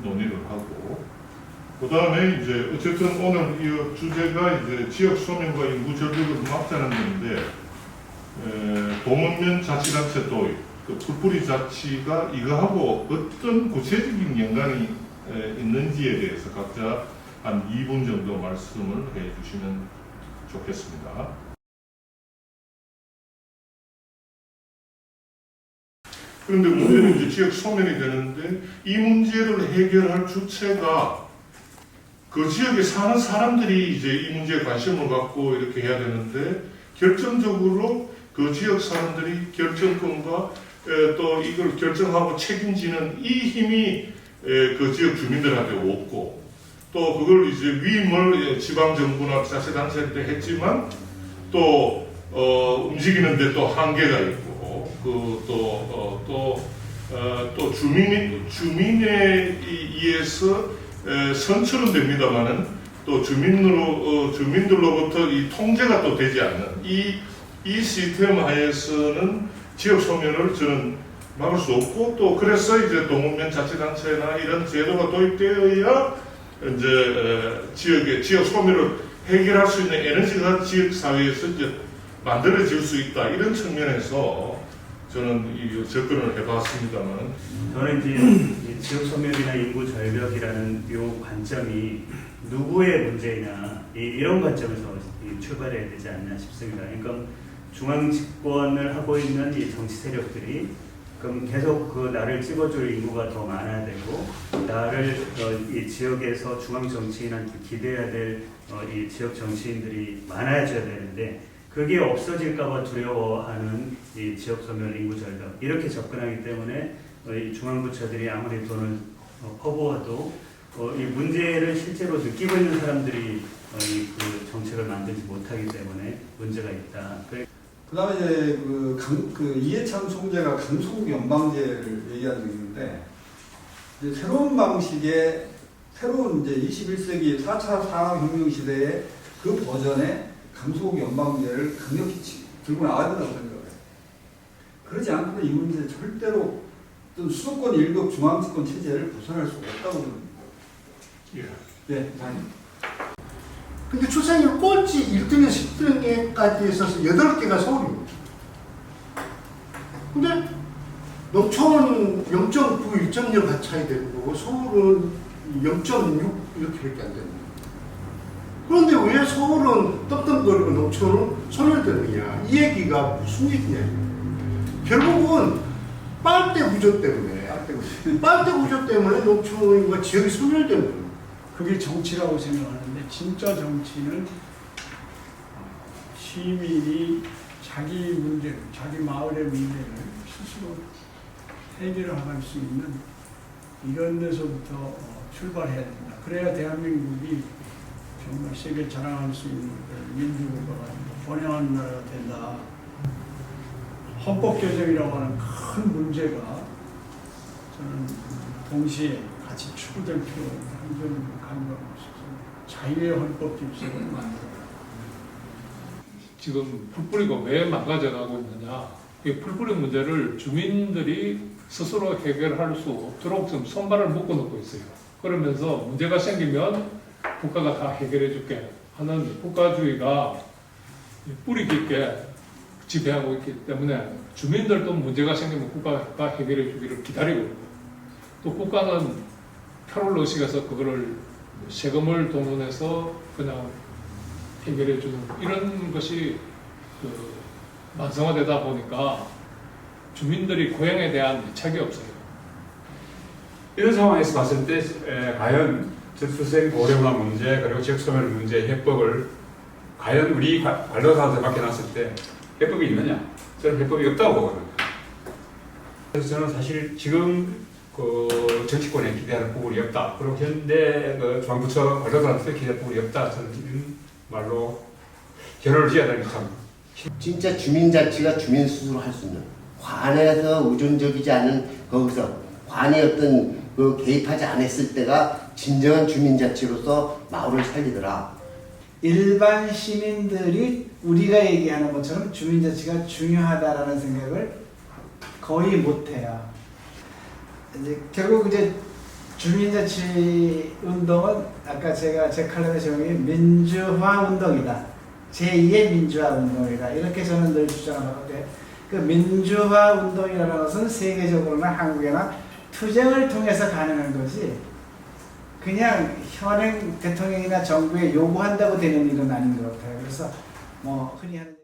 논의를 하고, 그 다음에 이제 어쨌든 오늘 이 주제가 이제 지역 소멸과 인구 절벽을 막자는 건데, 동읍면 자치단체 도입, 그 풀뿌리 자치가 이거하고 어떤 구체적인 연관이 있는지에 대해서 각자 한 2분 정도 말씀을 해 주시면 좋겠습니다. 그런데 문제는 이제 지역 소멸이 되는데, 이 문제를 해결할 주체가 그 지역에 사는 사람들이 이제 이 문제에 관심을 갖고 이렇게 해야 되는데, 결정적으로 그 지역 사람들이 결정권과 또 이걸 결정하고 책임지는 이 힘이 그 지역 주민들한테 없고, 또 그걸 이제 위임을 지방정부나 자치단체한테 했지만 또 움직이는데 또 한계가 있고, 또 주민에 의해서 선출은 됩니다만은 또 주민들로부터 이 통제가 또 되지 않는 이 시스템 하에서는 지역 소멸을 저는 막을 수 없고, 또 그래서 이제 동읍면 자치단체나 이런 제도가 도입되어야 이제 지역 소멸을 해결할 수 있는 에너지가 지역 사회에서 이제 만들어질 수 있다, 이런 측면에서 저는 이 접근을 해봤습니다만, 저는 이제 지역 소멸이나 인구 절벽이라는 요 관점이 누구의 문제냐 이런 관점에서 출발해야 되지 않나 싶습니다. 그러니까 중앙 집권을 하고 있는 이 정치 세력들이 그럼 계속 그 나를 찍어줄 인구가 더 많아야 되고, 나를 이 지역에서 중앙 정치인한테 기대해야 될 이 지역 정치인들이 많아져야 되는데, 그게 없어질까봐 두려워하는 이 지역 소멸, 인구 절벽 이렇게 접근하기 때문에 이 중앙부처들이 아무리 돈을 퍼부어도 이 문제를 실제로 느끼고 있는 사람들이 그 정책을 만들지 못하기 때문에 문제가 있다. 그다음에 이제 그 이해찬 총재가 강속 연방제를 얘기한 적이 있는데, 이제 새로운 방식의 새로운 이제 21세기 4차 산업혁명 시대의 그 버전의 강속 연방제를 강력히 들고 나와야 된다고 생각해요. 그러지 않고는 이 문제 절대로 어떤 수도권 1급 중앙집권 체제를 벗어날 수 없다고 봅니다. 예. 네, 다님. 근데 출생률 꼴찌 1등에서 10등까지 있어서 8개가 서울입니다. 근데 농촌은 0.9, 1.0 차이 되는 거고, 서울은 0.6 이렇게밖에 안 됩니다. 그런데 왜 서울은 떡떡거리고 농촌은 소멸되느냐? 이 얘기가 무슨 얘기냐? 결국은 빨대 구조 때문에, 빨대 구조 때문에 농촌과 지역이 소멸되는 거예요. 그게 정치라고 생각하는데, 진짜 정치는 시민이 자기 문제를, 자기 마을의 문제를 스스로 해결할 수 있는 이런 데서부터 출발해야 됩니다. 그래야 대한민국이 정말 세계 자랑할 수 있는 민주국가가 번영하는 나라가 된다. 헌법 개정이라고 하는 큰 문제가 저는 동시에 같이 추구될 필요가 있는 점을 강조하고 싶습니다. 자유의 헌법 질서를 만들어라. 지금 풀뿌리가 왜 망가져가고 있느냐? 이 풀뿌리 문제를 주민들이 스스로 해결할 수 없도록 지금 손발을 묶어놓고 있어요. 그러면서 문제가 생기면 국가가 다 해결해줄게 하는 국가주의가 뿌리 깊게 지배하고 있기 때문에 주민들도 문제가 생기면 국가가 해결해주기를 기다리고 있고, 또 국가는 표를 의식해서 그거를 세금을 동원해서 그냥 해결해주는 이런 것이 만성화되다 보니까 주민들이 고향에 대한 애착이 없어요. 이런 상황에서 봤을 때 과연 저출생 고령화 문제, 그리고 지역소멸 문제 해법을 과연 우리 관료사한테 맡겨놨을 때 해법이 있느냐? 저는 해법이 없다고 보거든요. 그래서 저는 사실 지금 그 정치권에 기대하는 부분이 없다. 그리고 현대 그 중앙부처 관료사한테 기대하는 부분이 없다. 저는 이런 말로 결론을 지어야 되는 게 참. 진짜 주민자치가 주민 스스로 할 수 있는, 관에서 의존적이지 않은, 거기서 관이 어떤 개입하지 않았을 때가 진정한 주민자치로서 마을을 살리더라. 일반 시민들이 우리가 얘기하는 것처럼 주민자치가 중요하다라는 생각을 거의 못해요. 이제 결국 이제 주민자치 운동은 아까 제가 제 칼럼에 제목이 민주화 운동이다. 제2의 민주화 운동이다. 이렇게 저는 늘 주장하는데 그 민주화 운동이라는 것은 세계적으로나 한국에나 투쟁을 통해서 가능한 거지 그냥 현행 대통령이나 정부에 요구한다고 되는 일은 아닌 것 같아요. 그래서 뭐 흔히 하는